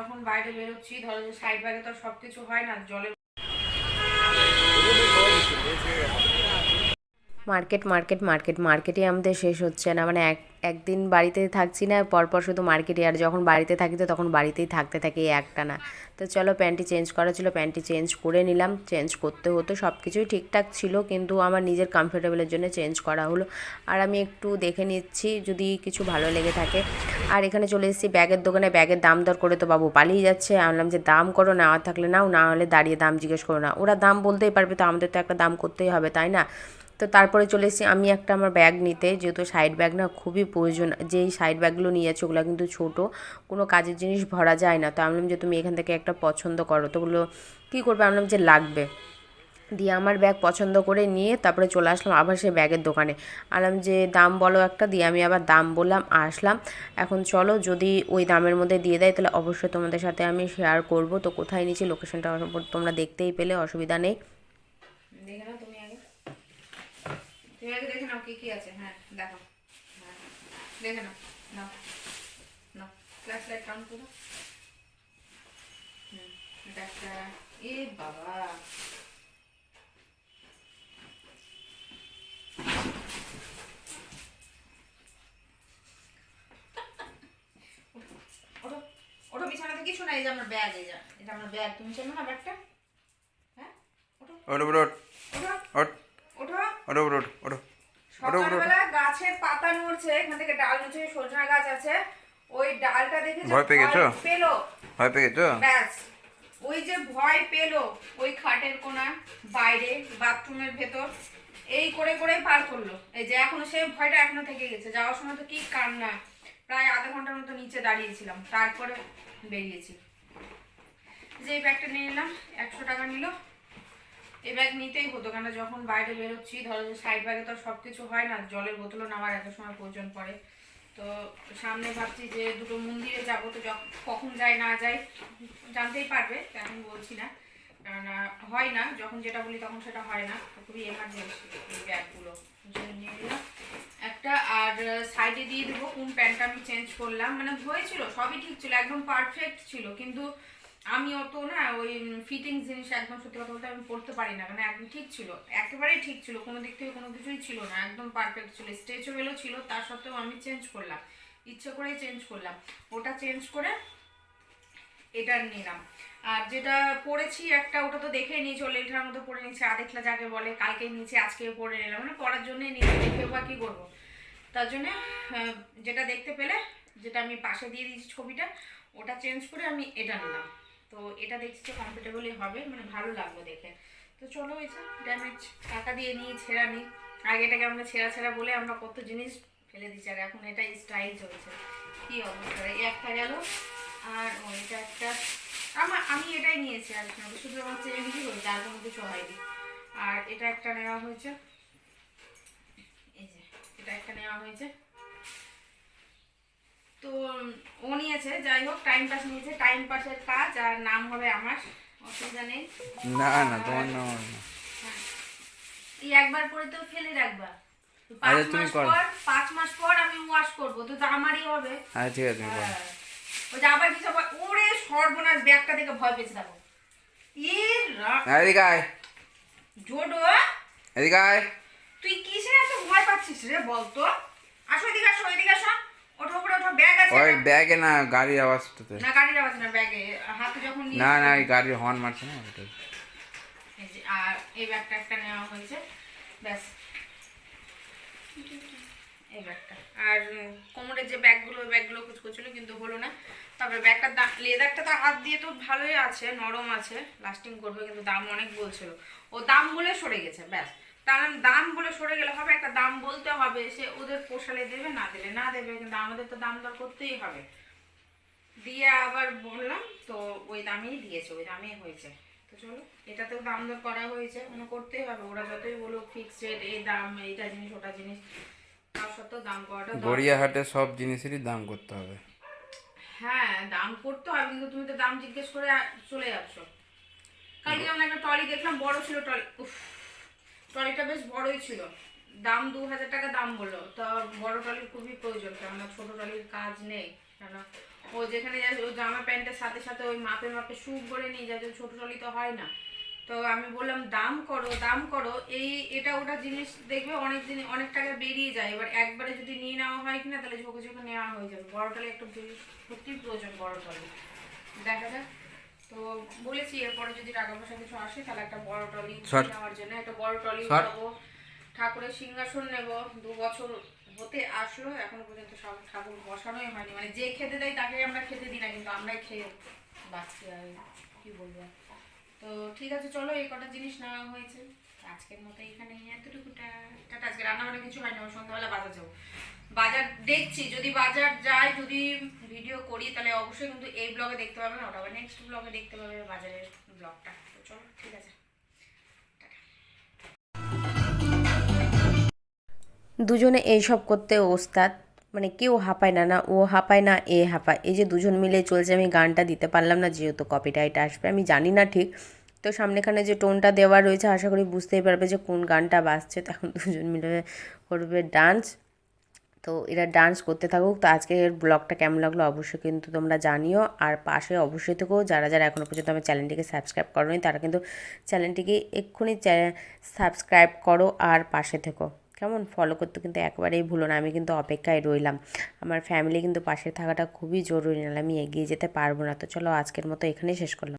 এখন বাইরে বেরোচ্ছি, ধরো সাইড ব্যাগে তো সবকিছু হয় না, জলের মার্কেট মার্কেট মার্কেট মার্কেটই আমাদের শেষ হচ্ছে না, মানে একদিন বাড়িতে থাকছি না, পরপর শুধু মার্কেটে, আর যখন বাড়িতে থাকি তো তখন বাড়িতেই থাকতে থাকি একটা না। তো চলো, প্যান্টটি চেঞ্জ করা ছিল, প্যান্টটি চেঞ্জ করে নিলাম। চেঞ্জ করতে হতো, সব কিছুই ঠিকঠাক ছিল, কিন্তু আমার নিজের কমফোর্টেবলের জন্য চেঞ্জ করা হলো। আর আমি একটু দেখে নিচ্ছি যদি কিছু ভালো লেগে থাকে। আর এখানে চলে এসেছি ব্যাগের দোকানে, ব্যাগের দাম দর করে তো বাবু পালিয়ে যাচ্ছে। বললাম যে দাম করো, না থাকলে নাও, না হলে দাঁড়িয়ে দাম জিজ্ঞেস করো না। ওরা দাম বলতেই পারবে, তো আমাদের তো একটা দাম করতেই হবে, তাই না? তো তারপরে চলে এসেছি আমি একটা আমার ব্যাগ নিতে, যেহেতু সাইড ব্যাগ না খুবই প্রয়োজন। যেই সাইড ব্যাগগুলো নিয়ে যাচ্ছে ওগুলো কিন্তু ছোটো, কোনো কাজের জিনিস ভরা যায় না। তো আমি বললাম যে তুমি এখান থেকে একটা পছন্দ করো, তো বললো কী করবে, আমি বললাম যে লাগবে। দিয়ে আমার ব্যাগ পছন্দ করে নিয়ে তারপরে চলে আসলাম আবার সেই ব্যাগের দোকানে। আনলাম যে দাম বলো একটা, দিয়ে আমি আবার দাম বললাম, আসলাম। এখন চলো, যদি ওই দামের মধ্যে দিয়ে দেয় তাহলে অবশ্যই তোমাদের সাথে আমি শেয়ার করব। তো কোথায় নিয়েছি লোকেশনটা তোমরা দেখতেই পেলে, অসুবিধা নেই। দেখে নাও তুমি আগে, তুমি আগে দেখে নাও কি কি আছে। হ্যাঁ দেখো, হ্যাঁ দেখে নাও, নাও নাও, ফ্ল্যাশ লাইট কাউন্ট করো। এটা একটা, এ বাবা, ওঠো ওঠো, বিছানাতে কিছু না, এই যে আমার ব্যাগ, এই যে এটা আমার ব্যাগ, তুমি চেনো না ব্যাগটা? হ্যাঁ ওঠো ওঠো ওঠো ওঠো ওঠো ওঠো। সকালবেলা গাছের পাতা নড়ছে, এখান থেকে ডাল নড়ছে, সজনা গাছ আছে, ওই ডালটা দেখে ভয় পেয়ে গেছো, ভয় পেয়ে গেছো, ব্যাস ওই যে ভয় পেলো, ওই খাটের কোণা বাইরে বাথরুমের ভেতর এই করে করে পার করলো। এই যে এখনো সেই ভয়টা এখনো থেকে গেছে। যাওয়ার সময় তো কি কান্না, প্রায় আধা ঘন্টার মতো নিচে দাঁড়িয়েছিলাম, তারপরে বেরিয়েছি। যে এই ব্যাগটা নিয়ে নিলাম, 100 টাকা নিল। এই ব্যাগ নিতেই হতো, কেন যখন বাইরে বেরোচ্ছি, ধরো যে সাইড ব্যাগে তো সব কিছু হয় না, জলের বোতলও নেওয়ার এত সময় প্রয়োজন পড়ে। তো সামনে ভাবছি যে দুটো মন্দিরে যাবো, তো কখন যাই না যাই জানতেই পারবে, এখন বলছি না, কারণ হয় না, যখন যেটা বলি তখন সেটা হয় না। তো খুবই এমার্জেন্সি এই ব্যাগগুলো নিয়ে নিলাম একটা। আর সাইডে দিয়ে দেবো কোন প্যান্টটা আমি চেঞ্জ করলাম, মানে হয়েছিল সবই ঠিক ছিল, একদম পারফেক্ট ছিল, কিন্তু আমি অত না ওই ফিটিংস জিনিস একদম সত্যি কথা বলতে আমি পড়তে পারি না, মানে একদম ঠিক ছিল, একেবারেই ঠিক ছিল, কোনো দিক থেকে কোনো কিছুই ছিল না, একদম পারফেক্ট ছিল, স্ট্রেচেবলও ছিল, তার সত্ত্বেও আমি চেঞ্জ করলাম, ইচ্ছে করেই চেঞ্জ করলাম। ওটা চেঞ্জ করে এটা নিলাম। আর যেটা পরেছি একটা, ওটা তো দেখে নিয়েছি, লেলটার মতো পরে নিয়েছি, আদেখলা যাকে বলে, কালকে নিয়েছি আজকে পরে নিলাম, মানে পরার জন্যই নিয়েছি, দেখেও বা কী করবো, তার জন্য যেটা দেখতে পেলে, যেটা আমি পাশে দিয়ে দিয়েছি ছবিটা, ওটা চেঞ্জ করে আমি এটা নিলাম। তো এটা দেখছি যে কমফোর্টেবলই হবে, মানে ভালো লাগবে দেখে। তো চলো, এই যে ড্যামেজ টাকা দিয়ে নিই, ছেঁড়া নিই। আগে এটাকে আমরা ছেঁড়া ছেঁড়া বলে আমরা কত জিনিস ফেলে দিচ্ছি, আর এখন এটা স্টাইল চলছে, কী অবস্থা। এই একটা গেল, আর এটা একটা, আমি এটাই নিয়েছি, আর শুধু আমার চেঞ্জই হয়েছে, আর কোনো কিছু হয়নি। আর এটা একটা নেওয়া হয়েছে, এই যে এটা একটা নেওয়া হয়েছে। তো ও নিয়েছে, যাই হোক টাইম পাস নিয়েছে, টাইম পাসের কাজ, আর নাম হবে আমার, অসুবিধা নেই। না না তোমার নাম হ্যাঁ, এই একবার পরে তো ফেলে রাখবা, আচ্ছা তুমি করো, 5 মাস পর আমি ওয়াশ করবো, তো আমারই হবে। আচ্ছা ঠিক আছে তুমি করো। ওই যে আবার কিছু, ওরে সর্বনাশ, ব্যাগটা দেখে ভয় পেয়েছে, দেখো এদিকে আয়, জোডো, এদিকে আয়। তুই কিসে এত ভয় পাচ্ছিস রে, বলতো? আসো এদিকে, আসো এদিকে, আসো, ওঠো উপরে ওঠো, ব্যাগ আছে। ওই ব্যাগে না, গাড়ির আওয়াজটাতে। না গাড়ির আওয়াজ না, ব্যাগে হাতে যখন নিয়ে, না না, এই গাড়ির হর্ন মারছে না ওটাই। এই যে, আর এই ব্যাগটা একটা নেওয়া হয়েছে, ব্যাস এই ব্যাগটা। আর কোমরের যে ব্যাগগুলো, ওই ব্যাগগুলো কুচকুচলো, কিন্তু হলো না। তবে ব্যাগটার দাম, লেদারটা তো হাত দিয়ে তো ভালোই আছে, নরম আছে, লাস্টিং করবে, কিন্তু দাম অনেক বলছিল, ও দাম বলে সরে গেছে, ব্যাস। কারণ দাম বলে সরে গেলে হবে, একটা দাম বলতে হবে, সে ওদের পোষালে দেবে, না দিলে না দেবে, কিন্তু আমাদের তো দাম দর করতেই হবে। দিয়ে আবার বললাম, তো ওই দামেই দিয়েছে, ওই দামেই হয়েছে। তো চলো, এটাতেও দাম দর করা হয়েছে, মানে করতেই হবে, ওরা যতই বলুক ফিক্সড রেট, এই দাম, এইটা জিনিস ওটা জিনিস, তার সত্ত্বেও দাম করাটা, গড়িয়াহাটে সব জিনিসেরই দাম করতে হবে। হ্যাঁ দাম করতে হবে, কিন্তু তুমি তো দাম জিজ্ঞেস করে চলে যাচ্ছ। কালকে যেমন একটা ট্রলি দেখলাম, বড় ছিল ট্রলি, ট্রলিটা বেশ বড়ই ছিল, দাম 2000 টাকা দাম বললো, তো বড় ট্রলির খুবই প্রয়োজন, কারণ আমার ছোট ট্রলির কাজ নেই। কেন ও যেখানে যায় ও জামা প্যান্টের সাথে সাথে ওই মাপে মাপে শুভ করে নিয়ে যায়, ছোট ট্রলি তো হয় না। তো আমি বললাম দাম করো দাম করো, এই এটা ওটা জিনিস দেখবে অনেক জিনিস অনেক টাকা বেরিয়ে যায়। এবার একবারে যদি নিয়ে নেওয়া হয় কিনা তাহলে ঝোঁকে ঝোঁকে নেওয়া হয়ে যাবে। বড় ট্রলি একটা সত্যি প্রয়োজন বড় ট্রলি, দেখা যাক। তো বলেছি এরপরে যদি টাকা পয়সা কিছু আসে তাহলে একটা বড় ট্রলি নেওয়ার জন্য, একটা বড় ট্রলি নেবো। ঠাকুরের সিংহাসন নেব। 2 বছর হতে আসলো, এখনো পর্যন্ত সব ঠাকুর বসানোই হয়নি। মানে যে খেতে দেয় তাকে আমরা খেতে দিই না, কিন্তু আমরাই খেয়ে বাঁচছি, আর কি বলবো। তো ঠিক আছে, চলো এই কটা জিনিস নেওয়া হয়েছে আজকের মতো এখানে এতটুকুটা। আজকে রান্না বান্না কিছু হয় না, সন্ধ্যাবেলা বাজার যাবো। বাজার দেখছি, যদি বাজার যাই, যদি ভিডিও করি তাহলে অবশ্যই কিন্তু এই ব্লগে দেখতে পাবে না, ওটা আবার নেক্সট ব্লগে দেখতে পাবে বাজারের ব্লগটা। তো চলো ঠিক আছে। দুজনে এইসব করতে ওস্তাদ, মানে কেউ হাঁপায় না, না ও হাঁপায় না এ হাঁপায়, এই যে দুজন মিলে চলছে। আমি গানটা দিতে পারলাম না যেহেতু কপিরাইট আসবে, আমি জানি না ঠিক। তো সামনেখানে যে টোনটা দেওয়া রয়েছে আশা করি বুঝতেই পারবে যে কোন গানটা বাজছে। তো এখন দুজন মিলে করবে ডান্স। তো এরা ডান্স করতে থাকুক। তো আজকের ব্লগটা কেমন লাগলো অবশ্যই কিন্তু তোমরা জানিও। আর পাশে অবশ্যই থেকেও যারা যারা এখনও পর্যন্ত আমার চ্যানেলটিকে সাবস্ক্রাইব করোনি তারা কিন্তু চ্যানেলটিকে এক্ষুনি সাবস্ক্রাইব করো আর পাশে থেকো। কেমন, ফলো করতে কিন্তু একবারেই ভুলো না। আমি কিন্তু অপেক্ষায় রইলাম। আমার ফ্যামিলি কিন্তু পাশে থাকাটা খুবই জরুরি, নাহলে আমি এগিয়ে যেতে পারবো না। তো চলো আজকের মতো এখানেই শেষ করলাম।